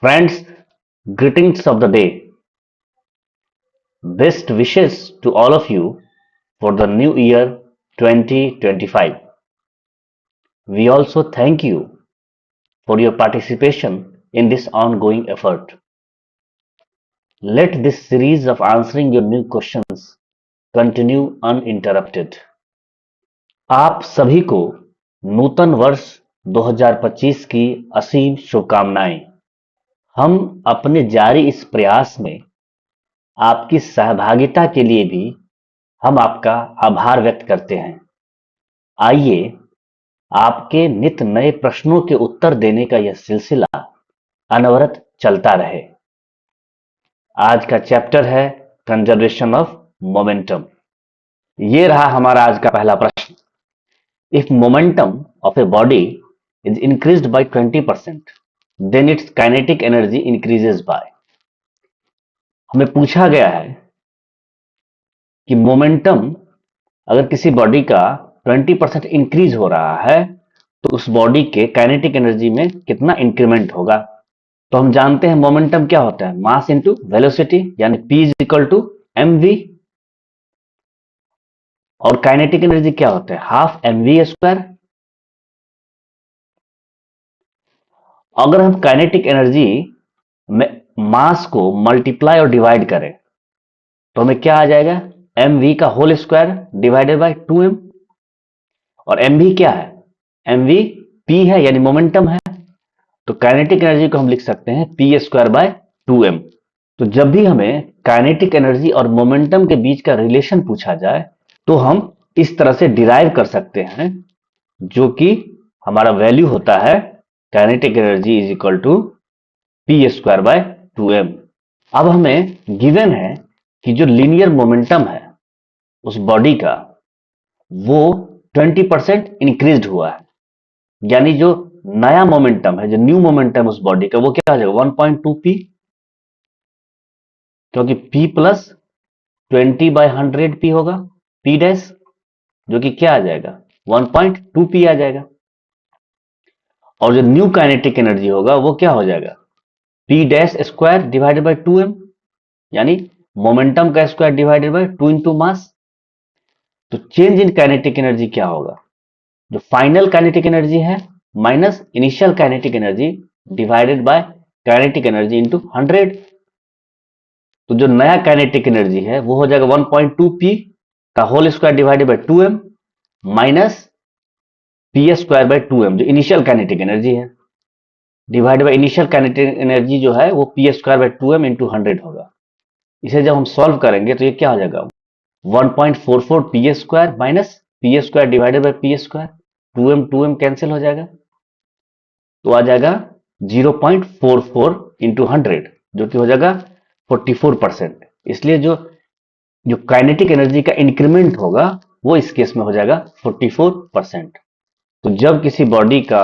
Friends, greetings of the day. Best wishes to all of you for the new year 2025. We also thank you for your participation in this ongoing effort. Let this series of answering your new questions continue uninterrupted. आप सभी को नूतन वर्ष 2025 की असीम शुभकामनाएं। हम अपने जारी इस प्रयास में आपकी सहभागिता के लिए भी हम आपका आभार व्यक्त करते हैं। आइए आपके नित नए प्रश्नों के उत्तर देने का यह सिलसिला अनवरत चलता रहे। आज का चैप्टर है कंजर्वेशन ऑफ मोमेंटम। ये रहा हमारा आज का पहला प्रश्न। If momentum of a body is increased by 20%, then its kinetic energy increases by. हमें पूछा गया है कि मोमेंटम अगर किसी बॉडी का 20% इंक्रीज हो रहा है तो उस बॉडी के काइनेटिक एनर्जी में कितना इंक्रीमेंट होगा। तो हम जानते हैं मोमेंटम क्या होता है, मास इनटू वेलोसिटी, यानी P is equal to mv। और काइनेटिक एनर्जी क्या होता है, हाफ mv स्क्वायर। अगर हम काइनेटिक एनर्जी में मास को मल्टीप्लाई और डिवाइड करें तो हमें क्या आ जाएगा, mv का whole square divided by 2m। और mv क्या है, mv p है यानी मोमेंटम है। तो काइनेटिक एनर्जी को हम लिख सकते हैं पी स्क्वायर बाय 2m। तो जब भी हमें काइनेटिक एनर्जी और मोमेंटम के बीच का रिलेशन पूछा जाए तो हम इस तरह से डिराइव कर सकते हैं, जो कि हमारा वैल्यू होता है kinetic energy is equal to P square by 2m। अब हमें गिवन है कि जो लीनियर मोमेंटम है उस बॉडी का वो 20% इंक्रीज्ड हुआ है, यानी जो नया मोमेंटम है, जो न्यू मोमेंटम उस बॉडी का, वो क्या हो जाएगा 1.2p, क्योंकि p प्लस 20/100p होगा p डैश, जो कि क्या आ जाएगा 1.2p आ जाएगा। और जो न्यू काइनेटिक एनर्जी होगा वो क्या हो जाएगा p dash square divided by 2m, यानी मोमेंटम का square divided bye 2 into mass. तो चेंज इन काइनेटिक एनर्जी क्या होगा, जो फाइनल काइनेटिक एनर्जी है minus initial kinetic energy divided by kinetic energy into 100। तो जो नया काइनेटिक एनर्जी है वो हो जाएगा 1.2p का whole square divided by 2m minus P square by 2m, जो इनिशियल काइनेटिक एनर्जी है, divided by initial kinetic energy जो है वो P square by 2m into 100 होगा। इसे जब हम सॉल्व करेंगे तो ये क्या हो जाएगा 1.44 P square minus P square divided by P square, 2m cancel हो जाएगा, तो आ जाएगा 0.44 इंटू 100, जो कि हो जाएगा 44%। इसलिए जो जो काइनेटिक एनर्जी का इंक्रीमेंट होगा वो इस केस में हो जाएगा 44%। तो जब किसी बॉडी का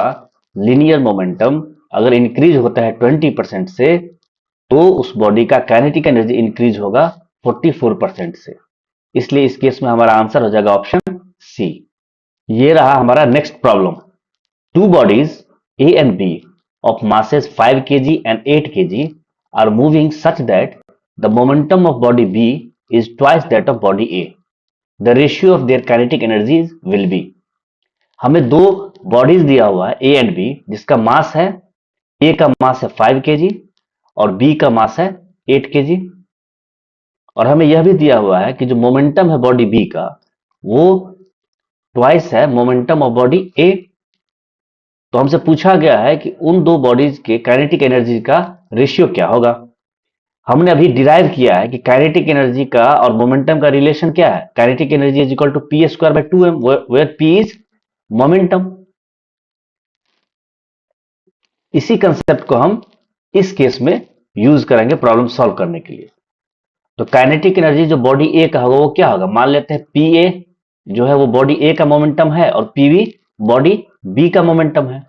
लीनियर मोमेंटम अगर इंक्रीज होता है 20% से तो उस बॉडी का काइनेटिक एनर्जी इंक्रीज होगा 44% से। इसलिए इस केस में हमारा आंसर हो जाएगा ऑप्शन सी। ये रहा हमारा next problem. Two bodies A and B of masses 5 kg and 8 kg are moving such that the momentum of body B is twice that of body A. The ratio of their kinetic energies will be। हमें दो bodies दिया हुआ है A and B, जिसका मास है, A का मास है 5 kg और B का मास है 8 kg। और हमें यह भी दिया हुआ है कि जो मोमेंटम है बॉडी B का वो ट्वाइस है मोमेंटम ऑफ बॉडी A। तो हमसे पूछा गया है कि उन दो बॉडीज के काइनेटिक एनर्जी का रेशियो क्या होगा। हमने अभी डिराइव किया है कि काइनेटिक एनर्जी का और मोमेंटम का रिलेशन क्या है, kinetic energy is equal to P square by 2m, where P is momentum. इसी कंसेप्ट को हम इस केस में यूज करेंगे प्रॉब्लम सॉल्व करने के लिए। तो काइनेटिक एनर्जी जो बॉडी ए का होगा वो क्या होगा, मान लेते हैं पी ए जो है वो बॉडी ए का मोमेंटम है और पीवी बॉडी बी का मोमेंटम है।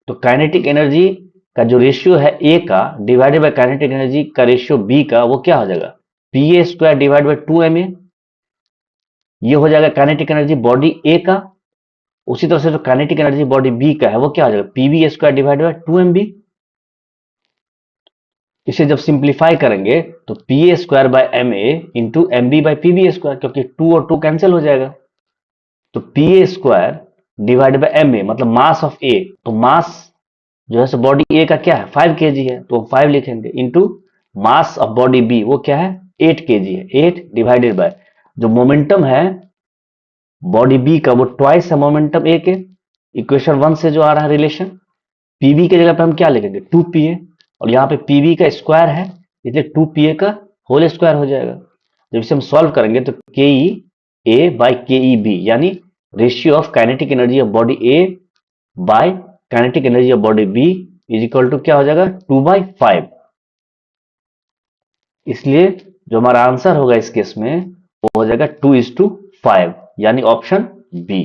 तो काइनेटिक एनर्जी का जो रेशियो है ए का डिवाइडेड बाय काइनेटिक एनर्जी का रेशियो बी का वो क्या हो जाएगा P A square divide bye 2m। ये हो जाएगा काइनेटिक एनर्जी बॉडी ए का। उसी तरह से जो काइनेटिक एनर्जी बॉडी बी का है वो क्या हो जाएगा PV square divide bye 2mb। इसे जब सिंप्लीफाई करेंगे तो P A square by M A into M B by P B square, क्योंकि 2 और 2 कैंसिल हो जाएगा। तो P A square divide by M A मतलब मास ऑफ ए, तो मास जो है बॉडी ए का क्या है 5 केजी है, तो 5 लिखेंगे into mass of body B वो क्या है 8 केजी है, 8 डिवाइडेड बाय जो मोमेंटम है बॉडी बी का वो ट्वाइस है मोमेंटम ए के, इक्वेशन 1 से जो आ रहा है रिलेशन। पीवी की जगह पे हम क्या लिखेंगे 2pa, और यहाँ पे पीवी का स्क्वायर है इसलिए 2pa का होल स्क्वायर हो जाएगा। जब इसे हम सॉल्व करेंगे तो के ई A by K E B यानी ratio of kinetic energy of body A by kinetic energy of body B is equal to क्या हो जाएगा 2/5। इसलिए जो हमारा आंसर होगा इस केस में वो हो जाएगा 2:5 यानी ऑप्शन बी।